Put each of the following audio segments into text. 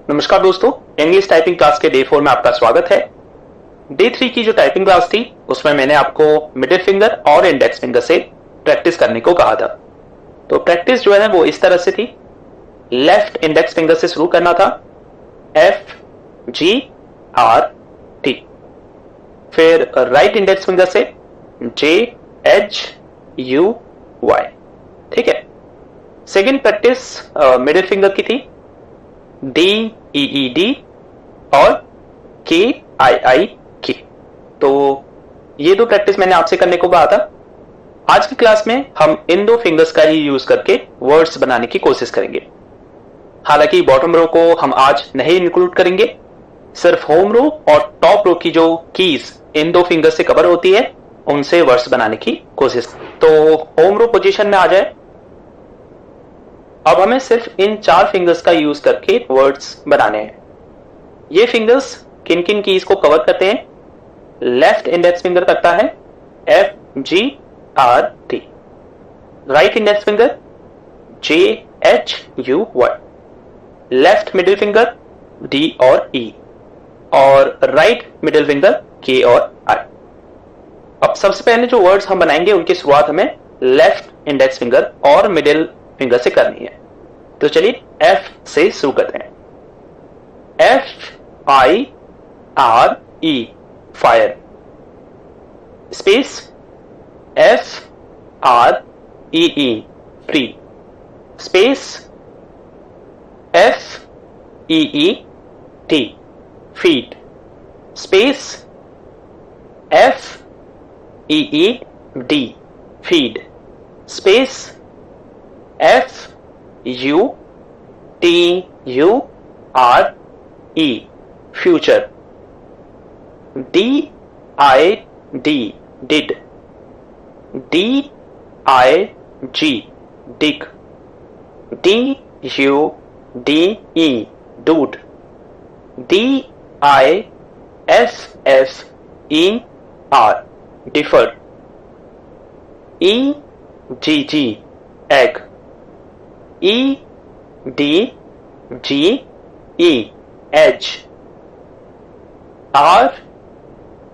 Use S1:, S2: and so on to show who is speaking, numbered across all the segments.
S1: नमस्कार दोस्तों, English typing class के डे 4 में आपका स्वागत है। डे 3 की जो टाइपिंग क्लास थी उसमें मैंने आपको मिडिल फिंगर और इंडेक्स फिंगर से प्रैक्टिस करने को कहा था। तो प्रैक्टिस जो है वो इस तरह से थी। लेफ्ट इंडेक्स फिंगर से शुरू करना था, FGRT। फिर राइट इंडेक्स फिंगर से JHUY। ठीक है। सेकेंड प्रैक्टिस मिडिल फिंगर की थी, DEED और KIIK। तो ये दो प्रैक्टिस मैंने आपसे करने को कहा था। आज की क्लास में हम इन दो फिंगर्स का ही यूज करके वर्ड्स बनाने की कोशिश करेंगे। हालांकि बॉटम रो को हम आज नहीं इंक्लूड करेंगे, सिर्फ होम रो और टॉप रो की जो कीज इन दो फिंगर से कवर होती है उनसे वर्ड्स बनाने की कोशिश। तो होम रो पोजीशन में आ जाए। अब हमें सिर्फ इन 4 फिंगर्स का यूज करके वर्ड्स बनाने हैं। ये फिंगर्स किन किन कीज को कवर करते हैं? लेफ्ट इंडेक्स फिंगर करता है FGRT, right index finger JHUY, left middle finger D और E और राइट मिडिल फिंगर K और I। अब सबसे पहले जो वर्ड्स हम बनाएंगे उनकी शुरुआत हमें लेफ्ट इंडेक्स फिंगर और मिडिल फिंगर से करनी है। तो चलिए F से शुरू करते हैं। FIRE, fire. Space FREE, free. Space FEET, feet. Space FEED, feed. Space FUTURE, future. DID, did. DIG, dig. DUDE, dude. DIFFER, deferred. EGG, egg. EDGE, edge।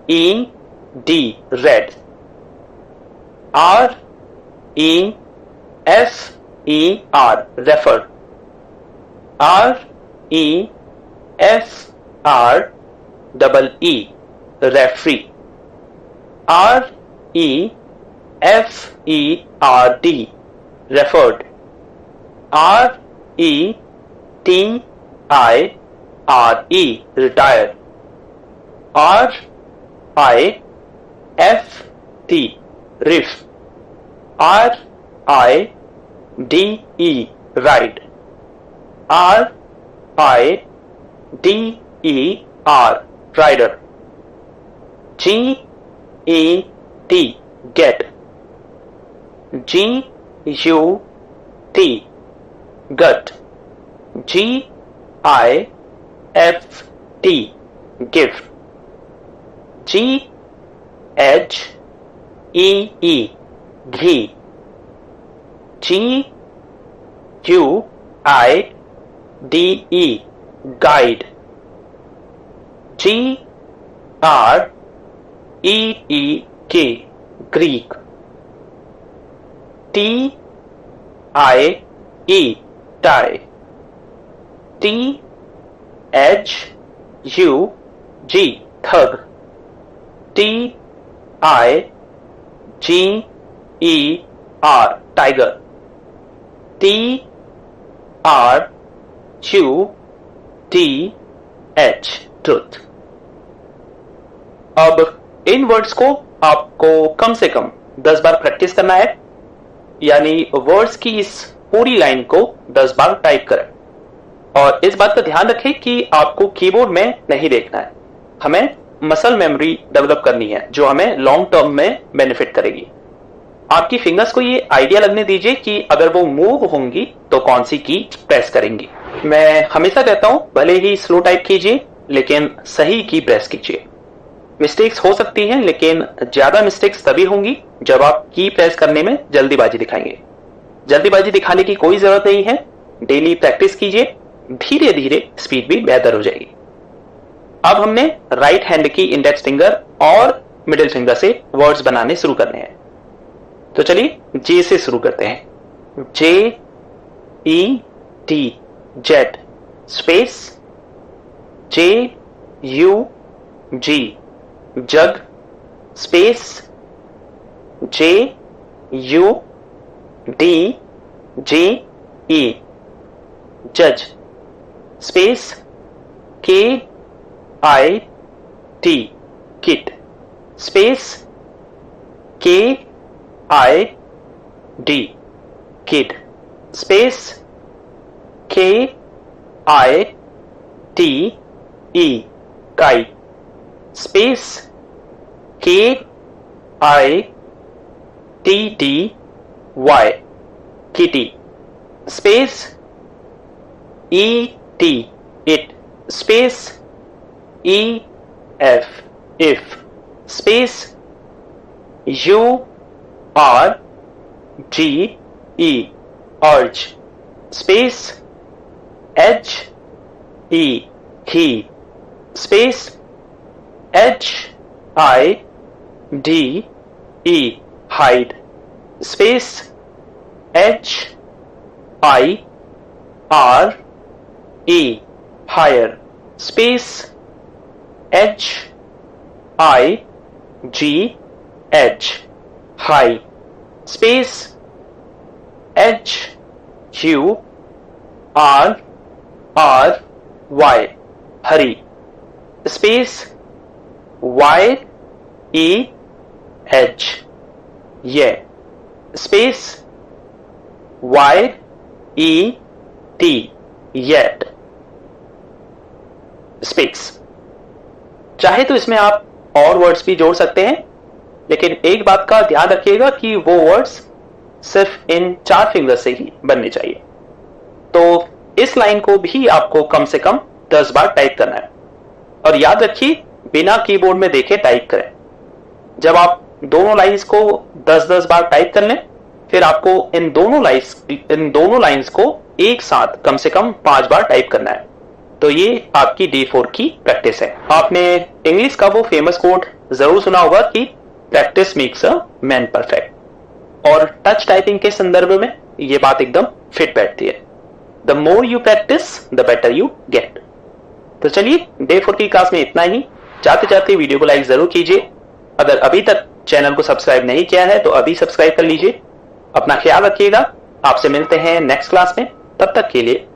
S1: RED, red। REFER, referred। REFREE, referee। REFERD, referred। RETIRE, retire। RIFT, riff। RIDE, ride। RIDER, rider। GET, get। GUT, gut। GIFT, gift। GHEE, ghee। GUIDE, guide। GREEK, Greek। TIE, tie। THUG, thug। TIGER, tiger। TRUTH, truth। अब इन words को आपको कम से कम 10 बार practice करना है, यानी words की इस पूरी लाइन को 10 बार टाइप करें। और इस बात का ध्यान रखें कि आपको कीबोर्ड में नहीं देखना है, हमें मसल मेमोरी डेवलप करनी है जो हमें लॉन्ग टर्म में बेनिफिट करेगी। आपकी फिंगर्स को ये आइडिया लगने दीजिए कि अगर वो मूव होंगी तो कौन सी की प्रेस करेंगी। मैं हमेशा कहता हूं भले ही स्लो टाइप कीजिए लेकिन सही की प्रेस कीजिए। मिस्टेक्स हो सकती हैं लेकिन ज्यादा मिस्टेक्स तभी होंगी जब आप की प्रेस करने में जल्दीबाजी दिखाएंगे। जल्दीबाजी दिखाने की कोई जरूरत नहीं है, डेली प्रैक्टिस कीजिए, धीरे धीरे स्पीड भी बेहतर हो जाएगी। अब हमने राइट हैंड की इंडेक्स फिंगर और मिडिल फिंगर से वर्ड्स बनाने शुरू करने हैं। तो चलिए जे से शुरू करते हैं। J E T jet space, J U G jug space, J U D G E जज space, K I T kit space, K I D kid space, K I T E kite space, K I T T Y kitty space, E T it space, E F if space, U R G E urge space, H E he space, H I D E hide space, H I R E hire space, H I G H high space, H U R R Y hurry space, Y E H yeh space, Y E T yet space. चाहे तो इसमें आप और words भी जोड़ सकते हैं, लेकिन एक बात का ध्यान रखिएगा कि वो वर्ड्स सिर्फ इन 4 फिंगर से ही बनने चाहिए। तो इस लाइन को भी आपको कम से कम 10 बार टाइप करना है, और याद रखिए बिना कीबोर्ड में देखे टाइप करें। जब आप दोनों लाइंस को 10-10 बार टाइप कर लें, फिर आपको इन दोनों लाइंस को एक साथ कम से कम 5 बार टाइप करना है। तो ये आपकी D4 की प्रैक्टिस है। आपने इंग्लिश का वो फेमस कोट जरूर सुना होगा कि practice makes a man perfect, और टच टाइपिंग के संदर्भ में ये बात एकदम फिट बैठती है। The more you practice the better you get. तो चलिए D4 की क्लास में इतना ही। जाते जाते वीडियो को लाइक जरूर कीजिए। अगर अभी तक चैनल को सब्सक्राइब नहीं किया है तो अभी सब्सक्राइब कर लीजिए। अपना ख्याल रखिएगा। आपसे मिलते हैं नेक्स्ट क्लास में। तब तक के लिए